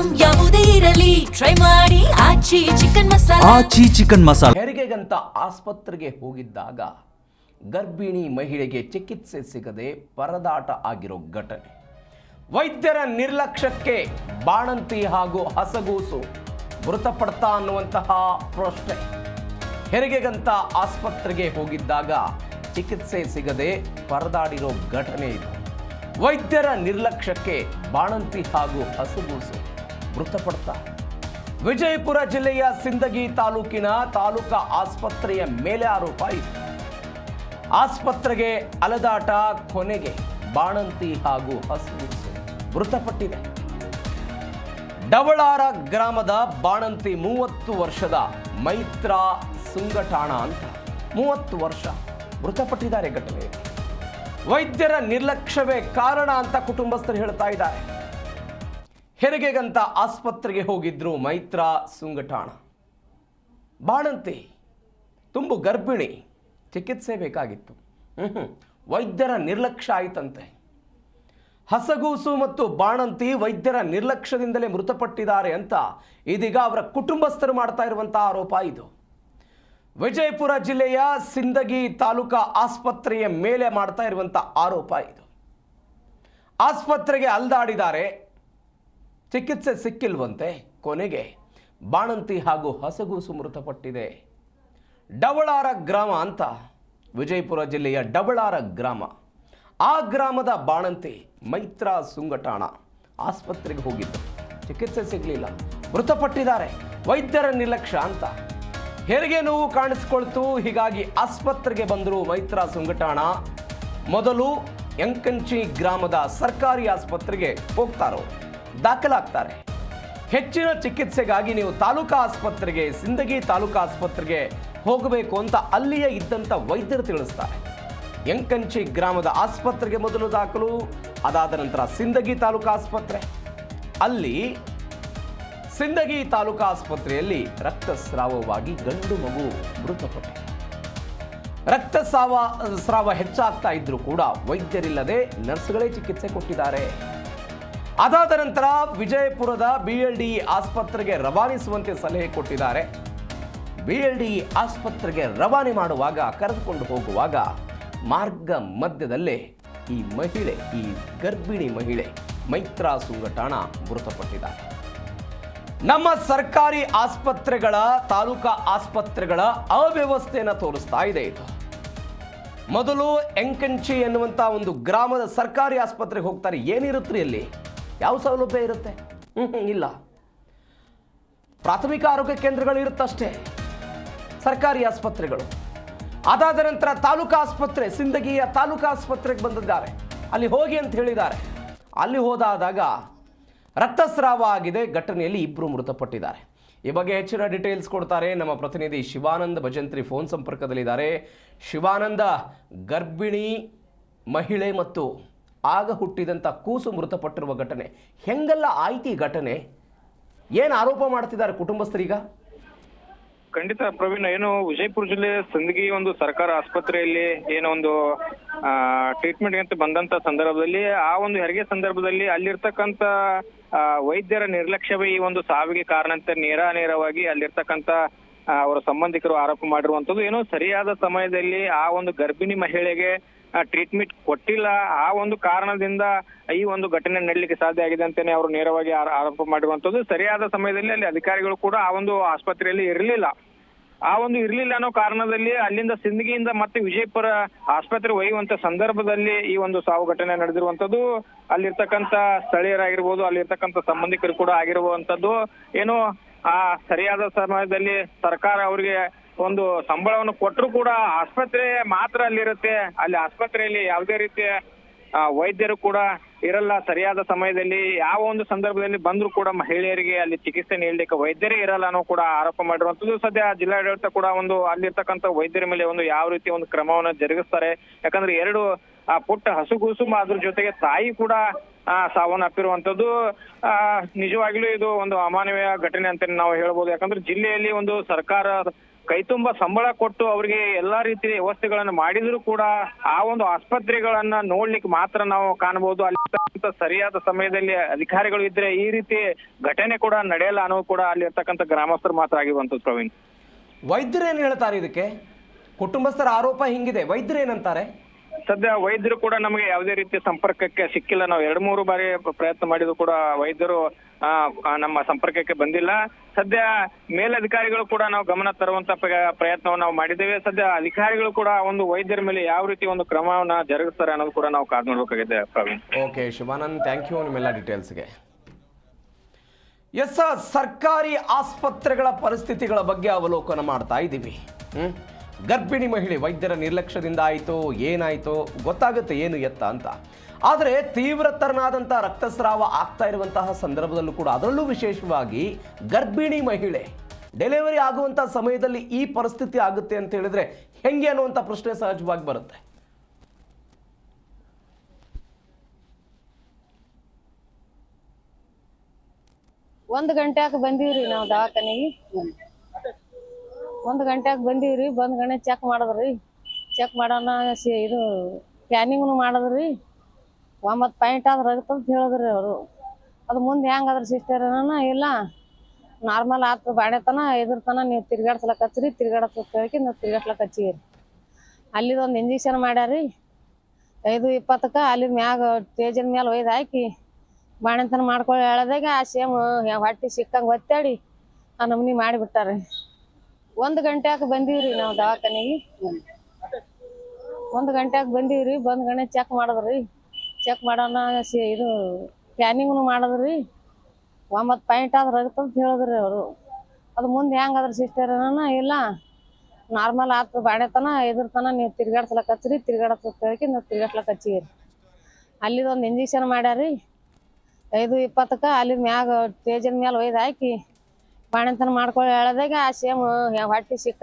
Item ಯಾವುದೇ ಇರಲಿ try ಮಾಡಿ ಆಚಿ ಚಿಕನ್ ಮಸಾಲಾ. ಆಚಿ ಚಿಕನ್ ಮಸಾಲಾ. ಹೆರಿಗೆಗಂತ ಆಸ್ಪತ್ರೆಗೆ ಹೋಗಿದ್ದಾಗ ಗರ್ಭಿಣಿ ಮಹಿಳೆಗೆ ಚಿಕಿತ್ಸೆ ಸಿಗದೆ ಪರದಾಟ ಆಗಿರೋ ಘಟನೆ. ವೈದ್ಯರ ನಿರ್ಲಕ್ಷ್ಯಕ್ಕೆ ಬಾಣಂತಿ ಹಾಗೂ ಹಸಗೂಸು ಮೃತಪಡ್ತಾ ಅನ್ನುವಂತಹ ಪ್ರಶ್ನೆ. ಹೆರಿಗೆಗಂತ ಆಸ್ಪತ್ರೆಗೆ ಹೋಗಿದ್ದಾಗ ಚಿಕಿತ್ಸೆ ಸಿಗದೆ ಪರದಾಡಿರೋ ಘಟನೆ ಇದು. ವೈದ್ಯರ ನಿರ್ಲಕ್ಷ್ಯಕ್ಕೆ ಬಾಣಂತಿ ಹಾಗೂ ಹಸುಗೂಸು ಮೃತಪಡ್ತಾ. ವಿಜಯಪುರ ಜಿಲ್ಲೆಯ ಸಿಂದಗಿ ತಾಲೂಕಿನ ತಾಲೂಕಾ ಆಸ್ಪತ್ರೆಯ ಮೇಲೆ ಆರೋಪ ಇತ್ತು. ಆಸ್ಪತ್ರೆಗೆ ಅಲೆದಾಟ, ಕೊನೆಗೆ ಬಾಣಂತಿ ಹಾಗೂ ಹಸುಗೂಸು ಮೃತಪಟ್ಟಿದೆ. ಡವಳಾರ ಗ್ರಾಮದ ಬಾಣಂತಿ 30 ವರ್ಷದ ಮೈತ್ರ ಸುಂಗಠಾಣ ಅಂತ 30 ವರ್ಷ ಮೃತಪಟ್ಟಿದ್ದಾರೆ. ಘಟನೆ ವೈದ್ಯರ ನಿರ್ಲಕ್ಷ್ಯವೇ ಕಾರಣ ಅಂತ ಕುಟುಂಬಸ್ಥರು ಹೇಳ್ತಾ ಇದ್ದಾರೆ. ಹೆರಿಗೆಗಂತ ಆಸ್ಪತ್ರೆಗೆ ಹೋಗಿದ್ರು ಮೈತ್ರ ಸುಂಗಠಾಣ. ಬಾಣಂತಿ ತುಂಬು ಗರ್ಭಿಣಿ, ಚಿಕಿತ್ಸೆ ಬೇಕಾಗಿತ್ತು. ವೈದ್ಯರ ನಿರ್ಲಕ್ಷ್ಯ ಆಯ್ತಂತೆ. ಹಸಗೂಸು ಮತ್ತು ಬಾಣಂತಿ ವೈದ್ಯರ ನಿರ್ಲಕ್ಷ್ಯದಿಂದಲೇ ಮೃತಪಟ್ಟಿದ್ದಾರೆ ಅಂತ ಇದೀಗ ಅವರ ಕುಟುಂಬಸ್ಥರು ಮಾಡ್ತಾ ಇರುವಂತಹ ಆರೋಪ ಇದು. ವಿಜಯಪುರ ಜಿಲ್ಲೆಯ ಸಿಂದಗಿ ತಾಲೂಕಾ ಆಸ್ಪತ್ರೆಯ ಮೇಲೆ ಮಾಡ್ತಾ ಇರುವಂಥ ಆರೋಪ ಇದು. ಆಸ್ಪತ್ರೆಗೆ ಅಲ್ದಾಡಿದ್ದಾರೆ, ಚಿಕಿತ್ಸೆ ಸಿಕ್ಕಿಲ್ವಂತೆ, ಕೊನೆಗೆ ಬಾಣಂತಿ ಹಾಗೂ ಹಸಗೂಸು ಮೃತಪಟ್ಟಿದೆ. ಡವಳಾರ ಗ್ರಾಮ ಅಂತ, ವಿಜಯಪುರ ಜಿಲ್ಲೆಯ ಡವಳಾರ ಗ್ರಾಮ. ಆ ಗ್ರಾಮದ ಬಾಣಂತಿ ಮೈತ್ರ ಸುಂಗಠಾಣ ಆಸ್ಪತ್ರೆಗೆ ಹೋಗಿದ್ದು, ಚಿಕಿತ್ಸೆ ಸಿಗಲಿಲ್ಲ, ಮೃತಪಟ್ಟಿದ್ದಾರೆ. ವೈದ್ಯರ ನಿರ್ಲಕ್ಷ್ಯ ಅಂತ. ಹೆರಿಗೆ ನೋವು ಕಾಣಿಸಿಕೊಳ್ತು, ಹೀಗಾಗಿ ಆಸ್ಪತ್ರೆಗೆ ಬಂದರು ಮೈತ್ರ ಸುಂಗಠಾಣ. ಮೊದಲು ಯಂಕಂಚಿ ಗ್ರಾಮದ ಸರ್ಕಾರಿ ಆಸ್ಪತ್ರೆಗೆ ಹೋಗ್ತಾರೋ, ದಾಖಲಾಗ್ತಾರೆ. ಹೆಚ್ಚಿನ ಚಿಕಿತ್ಸೆಗಾಗಿ ನೀವು ತಾಲೂಕಾ ಆಸ್ಪತ್ರೆಗೆ, ಸಿಂದಗಿ ತಾಲೂಕಾ ಆಸ್ಪತ್ರೆಗೆ ಹೋಗಬೇಕು ಅಂತ ಅಲ್ಲಿಯೇ ಇದ್ದಂಥ ವೈದ್ಯರು ತಿಳಿಸ್ತಾರೆ. ಯಂಕಂಚಿ ಗ್ರಾಮದ ಆಸ್ಪತ್ರೆಗೆ ಮೊದಲು ದಾಖಲು, ಅದಾದ ನಂತರ ಸಿಂದಗಿ ತಾಲೂಕಾ ಆಸ್ಪತ್ರೆ. ಅಲ್ಲಿ ಸಿಂದಗಿ ತಾಲೂಕಾ ಆಸ್ಪತ್ರೆಯಲ್ಲಿ ರಕ್ತಸ್ರಾವವಾಗಿ ಗಂಡು ಮಗು ಮೃತಪಟ್ಟಿದೆ. ರಕ್ತಸ್ರಾವ ಹೆಚ್ಚಾಗ್ತಾ ಇದ್ರೂ ಕೂಡ ವೈದ್ಯರಿಲ್ಲದೆ ನರ್ಸ್ಗಳೇ ಚಿಕಿತ್ಸೆ ಕೊಟ್ಟಿದ್ದಾರೆ. ಅದಾದ ನಂತರ ವಿಜಯಪುರದ BLDE ಆಸ್ಪತ್ರೆಗೆ ರವಾನಿಸುವಂತೆ ಸಲಹೆ ಕೊಟ್ಟಿದ್ದಾರೆ. BLDE ಆಸ್ಪತ್ರೆಗೆ ರವಾನೆ ಮಾಡುವಾಗ, ಕರೆದುಕೊಂಡು ಹೋಗುವಾಗ ಮಾರ್ಗ ಮಧ್ಯದಲ್ಲೇ ಈ ಗರ್ಭಿಣಿ ಮಹಿಳೆ ಮೈತ್ರ ಸುಂಗಠಾಣ ಮೃತಪಟ್ಟಿದ್ದಾರೆ. ನಮ್ಮ ಸರ್ಕಾರಿ ಆಸ್ಪತ್ರೆಗಳ, ತಾಲೂಕಾ ಆಸ್ಪತ್ರೆಗಳ ಅವ್ಯವಸ್ಥೆಯನ್ನು ತೋರಿಸ್ತಾ ಇದೆ ಇದು. ಮೊದಲು ಯಂಕಂಚಿ ಎನ್ನುವಂಥ ಒಂದು ಗ್ರಾಮದ ಸರ್ಕಾರಿ ಆಸ್ಪತ್ರೆಗೆ ಹೋಗ್ತಾರೆ. ಏನಿರುತ್ತೆ ಅಲ್ಲಿ? ಯಾವ ಸೌಲಭ್ಯ ಇರುತ್ತೆ? ಇಲ್ಲ. ಪ್ರಾಥಮಿಕ ಆರೋಗ್ಯ ಕೇಂದ್ರಗಳು ಇರುತ್ತಷ್ಟೇ, ಸರ್ಕಾರಿ ಆಸ್ಪತ್ರೆಗಳು. ಅದಾದ ನಂತರ ತಾಲೂಕಾ ಆಸ್ಪತ್ರೆ, ಸಿಂದಗಿಯ ತಾಲೂಕಾ ಆಸ್ಪತ್ರೆಗೆ ಬಂದಿದ್ದಾರೆ. ಅಲ್ಲಿ ಹೋಗಿ ಅಂತ ಹೇಳಿದ್ದಾರೆ. ಅಲ್ಲಿ ಹೋದಾಗ ರಕ್ತಸ್ರಾವ ಆಗಿದೆ. ಘಟನೆಯಲ್ಲಿ 2 ಮೃತಪಟ್ಟಿದ್ದಾರೆ. ಈ ಬಗ್ಗೆ ಹೆಚ್ಚಿನ ಡೀಟೇಲ್ಸ್ ಕೊಡ್ತಾರೆ ನಮ್ಮ ಪ್ರತಿನಿಧಿ ಶಿವಾನಂದ ಭಜಂತ್ರಿ. ಫೋನ್ ಸಂಪರ್ಕದಲ್ಲಿದ್ದಾರೆ. ಶಿವಾನಂದ, ಗರ್ಭಿಣಿ ಮಹಿಳೆ ಮತ್ತು ಆಗ ಹುಟ್ಟಿದಂಥ ಕೂಸು ಮೃತಪಟ್ಟಿರುವ ಘಟನೆ ಹೆಂಗೆಲ್ಲ ಆಯ್ತು? ಈ ಘಟನೆ ಏನು ಆರೋಪ ಮಾಡ್ತಿದ್ದಾರೆ ಕುಟುಂಬಸ್ಥರೀಗ? ಖಂಡಿತ ಪ್ರವೀಣ್, ಏನು ವಿಜಯಪುರ ಜಿಲ್ಲೆ ಸಿಂದಗಿ ಒಂದು ಸರ್ಕಾರ ಆಸ್ಪತ್ರೆಯಲ್ಲಿ ಏನೋ ಒಂದು ಟ್ರೀಟ್ಮೆಂಟ್ ಅಂತ ಬಂದಂತ ಸಂದರ್ಭದಲ್ಲಿ, ಆ ಒಂದು ಹೆರಿಗೆ ಸಂದರ್ಭದಲ್ಲಿ ಅಲ್ಲಿರ್ತಕ್ಕಂಥ ವೈದ್ಯರ ನಿರ್ಲಕ್ಷ್ಯವೇ ಈ ಒಂದು ಸಾವಿಗೆ ಕಾರಣ ಅಂತ ನೇರವಾಗಿ ಅಲ್ಲಿರ್ತಕ್ಕಂಥ ಅವರ ಸಂಬಂಧಿಕರು ಆರೋಪ ಮಾಡಿರುವಂತದ್ದು. ಏನೋ ಸರಿಯಾದ ಸಮಯದಲ್ಲಿ ಆ ಒಂದು ಗರ್ಭಿಣಿ ಮಹಿಳೆಗೆ ಟ್ರೀಟ್ಮೆಂಟ್ ಕೊಟ್ಟಿಲ್ಲ, ಆ ಒಂದು ಕಾರಣದಿಂದ ಈ ಒಂದು ಘಟನೆ ನಡೀಲಿಕ್ಕೆ ಸಾಧ್ಯ ಆಗಿದೆ ಅಂತಾನೆ ಅವರು ನೇರವಾಗಿ ಆರೋಪ ಮಾಡಿರುವಂತದ್ದು. ಸರಿಯಾದ ಸಮಯದಲ್ಲಿ ಅಲ್ಲಿ ಅಧಿಕಾರಿಗಳು ಕೂಡ ಆ ಒಂದು ಆಸ್ಪತ್ರೆಯಲ್ಲಿ ಇರಲಿಲ್ಲ. ಅನ್ನೋ ಕಾರಣದಲ್ಲಿ ಅಲ್ಲಿಂದ ಸಿಂದಗಿಯಿಂದ ಮತ್ತೆ ವಿಜಯಪುರ ಆಸ್ಪತ್ರೆ ಒಯ್ಯುವಂತ ಸಂದರ್ಭದಲ್ಲಿ ಈ ಒಂದು ಸಾವು ಘಟನೆ ನಡೆದಿರುವಂತದ್ದು. ಅಲ್ಲಿರ್ತಕ್ಕಂಥ ಸ್ಥಳೀಯರಾಗಿರ್ಬೋದು, ಅಲ್ಲಿರ್ತಕ್ಕಂಥ ಸಂಬಂಧಿಕರು ಕೂಡ ಆಗಿರುವಂತದ್ದು. ಏನು ಆ ಸರಿಯಾದ ಸಮಯದಲ್ಲಿ ಸರ್ಕಾರ ಅವರಿಗೆ ಒಂದು ಸಂಬಳವನ್ನು ಕೊಟ್ಟರು ಕೂಡ ಆಸ್ಪತ್ರೆ ಮಾತ್ರ ಅಲ್ಲಿರುತ್ತೆ. ಅಲ್ಲಿ ಆಸ್ಪತ್ರೆಯಲ್ಲಿ ಯಾವುದೇ ರೀತಿಯ ವೈದ್ಯರು ಕೂಡ ಇರಲ್ಲ. ಸರಿಯಾದ ಸಮಯದಲ್ಲಿ ಯಾವ ಒಂದು ಸಂದರ್ಭದಲ್ಲಿ ಬಂದ್ರು ಕೂಡ ಮಹಿಳೆಯರಿಗೆ ಅಲ್ಲಿ ಚಿಕಿತ್ಸೆ ನೀಡಲಿಕ್ಕೆ ವೈದ್ಯರೇ ಇರಲ್ಲ ಅನ್ನೋ ಕೂಡ ಆರೋಪ ಮಾಡಿರುವಂತದ್ದು. ಸದ್ಯ ಜಿಲ್ಲಾಡಳಿತ ಕೂಡ ಒಂದು ಅಲ್ಲಿರ್ತಕ್ಕಂಥ ವೈದ್ಯರ ಮೇಲೆ ಒಂದು ಯಾವ ರೀತಿ ಒಂದು ಕ್ರಮವನ್ನು ಜರುಗಿಸ್ತಾರೆ. ಯಾಕಂದ್ರೆ 2 ಪುಟ್ಟ ಹಸುಗೂಸು, ಅದ್ರ ಜೊತೆಗೆ ತಾಯಿ ಕೂಡ ಸಾವನ್ನಪ್ಪಿರುವಂತದ್ದು. ನಿಜವಾಗ್ಲೂ ಇದು ಒಂದು ಅಮಾನವೀಯ ಘಟನೆ ಅಂತ ನಾವು ಹೇಳ್ಬೋದು. ಯಾಕಂದ್ರೆ ಜಿಲ್ಲೆಯಲ್ಲಿ ಒಂದು ಸರ್ಕಾರ ಕೈತುಂಬ ಸಂಬಳ ಕೊಟ್ಟು ಅವರಿಗೆ ಎಲ್ಲಾ ರೀತಿಯ ವ್ಯವಸ್ಥೆಗಳನ್ನು ಮಾಡಿದ್ರು ಕೂಡ ಆ ಒಂದು ಆಸ್ಪತ್ರೆಗಳನ್ನ ನೋಡ್ಲಿಕ್ಕೆ ಮಾತ್ರ ನಾವು ಕಾಣಬಹುದು. ಅಲ್ಲಿ ಸರಿಯಾದ ಸಮಯದಲ್ಲಿ ಅಧಿಕಾರಿಗಳು ಇದ್ರೆ ಈ ರೀತಿ ಘಟನೆ ಕೂಡ ನಡೆಯಲ್ಲ ಅನ್ನೋದು ಕೂಡ ಅಲ್ಲಿ ಇರ್ತಕ್ಕಂಥ ಗ್ರಾಮಸ್ಥರು ಮಾತ್ರ ಆಗಿರುವಂತದ್ದು ಪ್ರವೀಣ್. ವೈದ್ಯರು ಏನು ಹೇಳ್ತಾರೆ ಇದಕ್ಕೆ? ಕುಟುಂಬಸ್ಥರ ಆರೋಪ ಹಿಂಗಿದೆ, ವೈದ್ಯರು ಏನಂತಾರೆ? ಸದ್ಯ ವೈದ್ಯರು ಕೂಡ ನಮಗೆ ಯಾವುದೇ ರೀತಿಯ ಸಂಪರ್ಕಕ್ಕೆ ಸಿಕ್ಕಿಲ್ಲ. ನಾವು 2-3 ಬಾರಿ ಪ್ರಯತ್ನ ಮಾಡಿದ್ರು ಕೂಡ ವೈದ್ಯರು ನಮ್ಮ ಸಂಪರ್ಕಕ್ಕೆ ಬಂದಿಲ್ಲ. ಸದ್ಯ ಮೇಲಧಿಕಾರಿಗಳು ಕೂಡ ನಾವು ಗಮನ ತರುವಂತ ಪ್ರಯತ್ನವನ್ನು ನಾವು ಮಾಡಿದ್ದೇವೆ. ಸದ್ಯ ಅಧಿಕಾರಿಗಳು ಕೂಡ ಒಂದು ವೈದ್ಯರ ಮೇಲೆ ಯಾವ ರೀತಿ ಒಂದು ಕ್ರಮವನ್ನ ಜರುಗಿಸ್ತಾರೆ ಅನ್ನೋದು ಕೂಡ ನಾವು ಕಾದು ನೋಡ್ಬೇಕಾಗಿದೆ Praveen. Okay Shivanand, thank you ನಿಮ್ಮೆಲ್ಲ ಡೀಟೇಲ್ಸ್ಗೆ. ಎಸ್, ಸರ್ಕಾರಿ ಆಸ್ಪತ್ರೆಗಳ ಪರಿಸ್ಥಿತಿಗಳ ಬಗ್ಗೆ ಅವಲೋಕನ ಮಾಡ್ತಾ ಇದ್ದೀವಿ. ಗರ್ಭಿಣಿ ಮಹಿಳೆ ವೈದ್ಯರ ನಿರ್ಲಕ್ಷ್ಯದಿಂದ ಆಯಿತು, ಏನಾಯಿತು ಗೊತ್ತಾಗುತ್ತೆ ಏನು ಎತ್ತ ಅಂತ. ಆದರೆ ತೀವ್ರತರನಾದಂಥ ರಕ್ತಸ್ರಾವ ಆಗ್ತಾ ಇರುವಂತಹ ಸಂದರ್ಭದಲ್ಲೂ ಕೂಡ, ಅದರಲ್ಲೂ ವಿಶೇಷವಾಗಿ ಗರ್ಭಿಣಿ ಮಹಿಳೆ ಡೆಲಿವರಿ ಆಗುವಂಥ ಸಮಯದಲ್ಲಿ ಈ ಪರಿಸ್ಥಿತಿ ಆಗುತ್ತೆ ಅಂತ ಹೇಳಿದ್ರೆ ಹೆಂಗೆ ಅನ್ನುವಂಥ ಪ್ರಶ್ನೆ ಸಹಜವಾಗಿ ಬರುತ್ತೆ. ಒಂದು ಗಂಟೆಗೆ ಬಂದೀವ್ರಿ ನಾವು ದವಾಖಾನೆಗೆ. 1 ಗಂಟೆಗೆ ಬಂದೀವ್ರಿ. ಬಂದ್ ಗಣೆ ಚೆಕ್ ಮಾಡಿದ್ರಿ. ಚೆಕ್ ಮಾಡೋಣ ಇದು ಸ್ಕ್ಯಾನಿಂಗ್ನು ಮಾಡಿದ್ರಿ. 9 ಪಾಯಿಂಟ್ ಆದ್ರೆ ರಕ್ತ ಅಂತ ಹೇಳಿದ್ರಿ ಅವರು. ಅದು ಮುಂದೆ ಹೆಂಗಾದ್ರಿ ಸಿಸ್ಟರ್ ಇಲ್ಲ ನಾರ್ಮಲ್ ಆತು, ಬಾಣೆತನ ಇದ್ರತನ ನೀವು ತಿರ್ಗಾಡ್ಸ್ಲಕ್ ಹಚ್ಚಿರಿ, ತಿರ್ಗಾಡಕ್ಕೆ ನಾವು ತಿರ್ಗಾಡ್ಸ್ಲಕ್ ಹಚ್ಚಿರಿ. ಅಲ್ಲಿದೊಂದು ಇಂಜೆಕ್ಷನ್ ಮಾಡ್ಯಾರಿ 5:20ಕ್ಕೆ. ಅಲ್ಲಿ ಮ್ಯಾಗ ಸ್ಟೇಜಿನ ಮೇಲೆ ಒಯ್ದು ಹಾಕಿ ಬಾಣೆತನ ಮಾಡ್ಕೊಳ್ಳಿ ಹೇಳದಾಗ ಆ ಸೇಮ್ ಹೊಟ್ಟೆ ಸಿಕ್ಕಂಗೆ ಒತ್ತಾಡಿ ಆ ನಮ್ನಿ ಮಾಡಿಬಿಟ್ಟಾರೆ. 1 ಗಂಟೆಗೆ ಬಂದೀವ್ರಿ ನಾವು ದವಾಖಾನೆಗೆ. 1 ಗಂಟೆಗೆ ಬಂದೀವ್ರಿ. ಬಂದ್ ಗಣೆ ಚೆಕ್ ಮಾಡಿದ್ರಿ. ಚೆಕ್ ಮಾಡೋಣ ಇದು ಸ್ಕ್ಯಾನಿಂಗ್ನು ಮಾಡಿದ್ರಿ. 9 ಪಾಯಿಂಟ್ ಆದ್ರೆ ರಕ್ತ ಅಂತ ಹೇಳಿದ್ರಿ ಅವರು. ಅದು ಮುಂದೆ ಹೆಂಗಾದ್ರಿ ಸಿಸ್ಟರ್ ಇಲ್ಲ ನಾರ್ಮಲ್ ಆತು, ಬಾಣೆತನ ಇದ್ರತನ ನೀವು ತಿರ್ಗಾಡ್ಸ್ಲಕ್ ಹಚ್ಚಿರಿ, ತಿರ್ಗಾಡಕ್ಕೆ ನಾವು ತಿರ್ಗಾಡ್ಸ್ಲಕ್ ಹಚ್ಚಿರಿ. ಅಲ್ಲಿದೊಂದು ಇಂಜೆಕ್ಷನ್ ಮಾಡ್ಯಾರಿ 5:20ಕ್ಕೆ. ಅಲ್ಲಿ ಮ್ಯಾಗ ಸ್ಟೇಜಿನ ಮೇಲೆ ಒಯ್ದು ಹಾಕಿ ಬಾಣೆತನ ಮಾಡ್ಕೊಳ್ಳಿ ಹೇಳದಾಗ ಆ ಸೇಮ್ ಹೊಟ್ಟೆ ಸಿಕ್ಕ